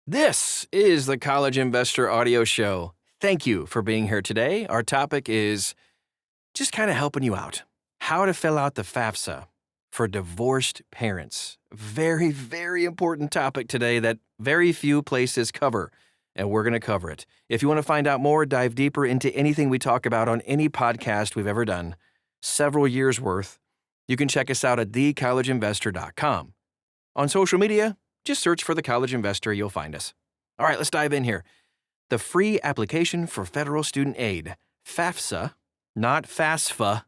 This is the College Investor Audio Show. Thank you for being here today. Our topic is just kind of helping you out. How to fill out the FAFSA for divorced parents. Very, very important topic today that very few places cover, and we're going to cover it. If you want to find out more, dive deeper into anything we talk about on any podcast we've ever done, several years worth, you can check us out at thecollegeinvestor.com. On social media, just search for The College Investor, you'll find us. All right, let's dive in here. The free application for federal student aid, FAFSA, not FASFA.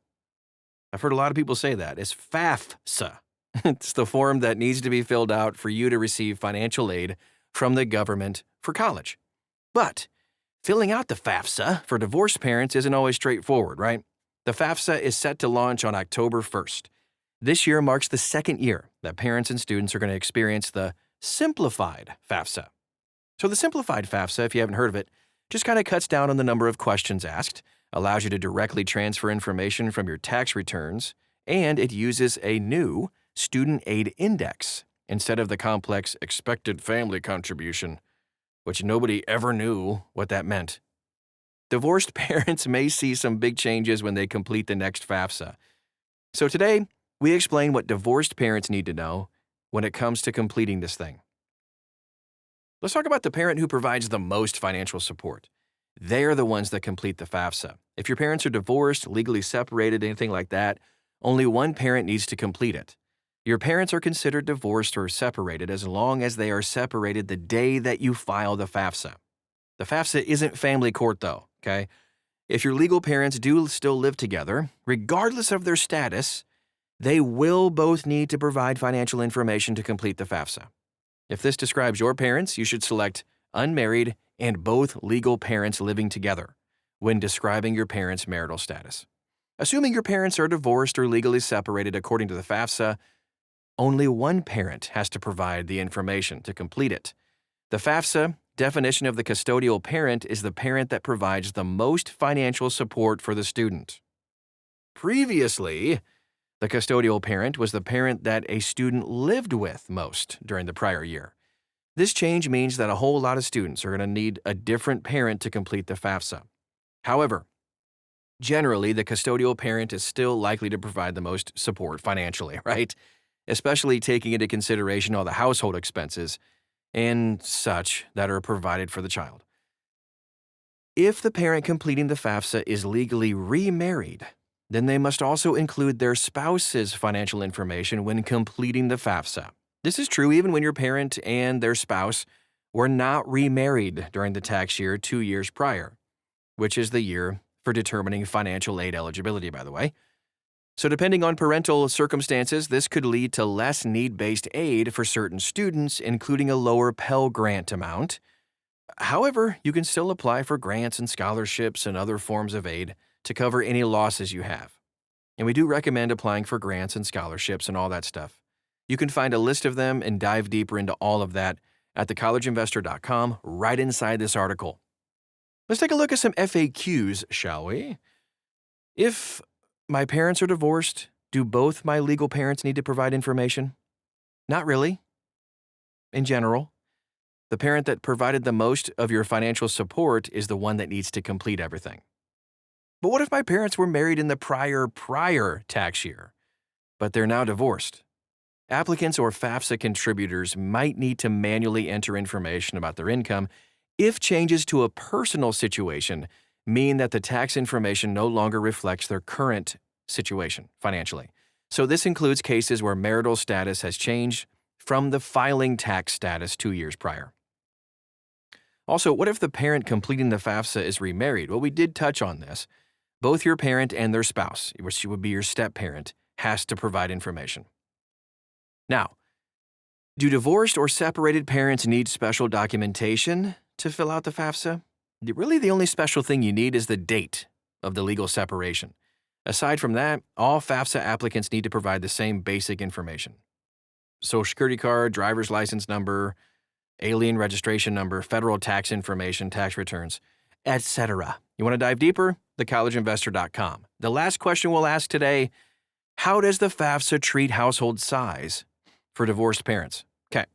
I've heard a lot of people say that. It's FAFSA. It's the form that needs to be filled out for you to receive financial aid from the government for college. But filling out the FAFSA for divorced parents isn't always straightforward, right? The FAFSA is set to launch on October 1st. This year marks the second year that parents and students are going to experience the simplified FAFSA. So the simplified FAFSA, if you haven't heard of it, just kind of cuts down on the number of questions asked, allows you to directly transfer information from your tax returns, and it uses a new student aid index instead of the complex expected family contribution, which nobody ever knew what that meant. Divorced parents may see some big changes when they complete the next FAFSA. So today, we explain what divorced parents need to know when it comes to completing this thing. Let's talk about the parent who provides the most financial support. They're the ones that complete the FAFSA. If your parents are divorced, legally separated, anything like that, only one parent needs to complete it. Your parents are considered divorced or separated as long as they are separated the day that you file the FAFSA. The FAFSA isn't family court though, okay? If your legal parents do still live together, regardless of their status, they will both need to provide financial information to complete the FAFSA. If this describes your parents, you should select unmarried and both legal parents living together when describing your parents' marital status. Assuming your parents are divorced or legally separated according to the FAFSA, only one parent has to provide the information to complete it. The FAFSA definition of the custodial parent is the parent that provides the most financial support for the student. Previously, the custodial parent was the parent that a student lived with most during the prior year. This change means that a whole lot of students are going to need a different parent to complete the FAFSA. However, generally, the custodial parent is still likely to provide the most support financially, right? Especially taking into consideration all the household expenses and such that are provided for the child. If the parent completing the FAFSA is legally remarried, then they must also include their spouse's financial information when completing the FAFSA. This is true even when your parent and their spouse were not remarried during the tax year 2 years prior, which is the year for determining financial aid eligibility, by the way. So depending on parental circumstances, this could lead to less need-based aid for certain students, including a lower Pell Grant amount. However, you can still apply for grants and scholarships and other forms of aid to cover any losses you have. And we do recommend applying for grants and scholarships and all that stuff. You can find a list of them and dive deeper into all of that at thecollegeinvestor.com right inside this article. Let's take a look at some FAQs, shall we? If my parents are divorced, do both my legal parents need to provide information? Not really. In general, the parent that provided the most of your financial support is the one that needs to complete everything. But what if my parents were married in the prior tax year, but they're now divorced? Applicants or FAFSA contributors might need to manually enter information about their income if changes to a personal situation mean that the tax information no longer reflects their current situation financially. So this includes cases where marital status has changed from the filing tax status 2 years prior. Also, what if the parent completing the FAFSA is remarried? Well, we did touch on this. Both your parent and their spouse, which would be your step-parent, has to provide information. Now, do divorced or separated parents need special documentation to fill out the FAFSA? Really, the only special thing you need is the date of the legal separation. Aside from that, all FAFSA applicants need to provide the same basic information. Social Security card, driver's license number, alien registration number, federal tax information, tax returns, etc. You want to dive deeper? thecollegeinvestor.com. The last question we'll ask today, how does the FAFSA treat household size for divorced parents? Okay.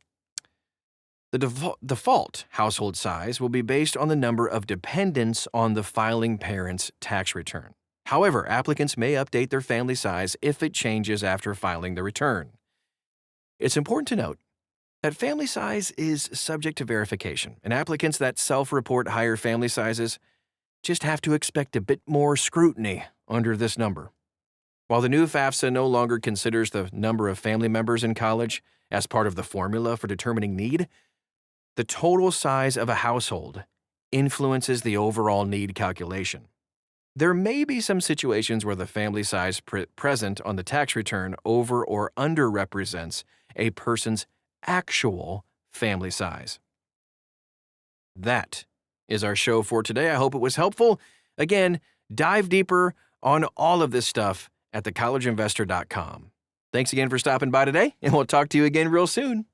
The default household size will be based on the number of dependents on the filing parent's tax return. However, applicants may update their family size if it changes after filing the return. It's important to note that family size is subject to verification, and applicants that self-report higher family sizes just have to expect a bit more scrutiny under this number. While the new FAFSA no longer considers the number of family members in college as part of the formula for determining need, the total size of a household influences the overall need calculation. There may be some situations where the family size present on the tax return over or underrepresents a person's actual family size. That is our show for today. I hope it was helpful. Again, dive deeper on all of this stuff at thecollegeinvestor.com. Thanks again for stopping by today, and we'll talk to you again real soon.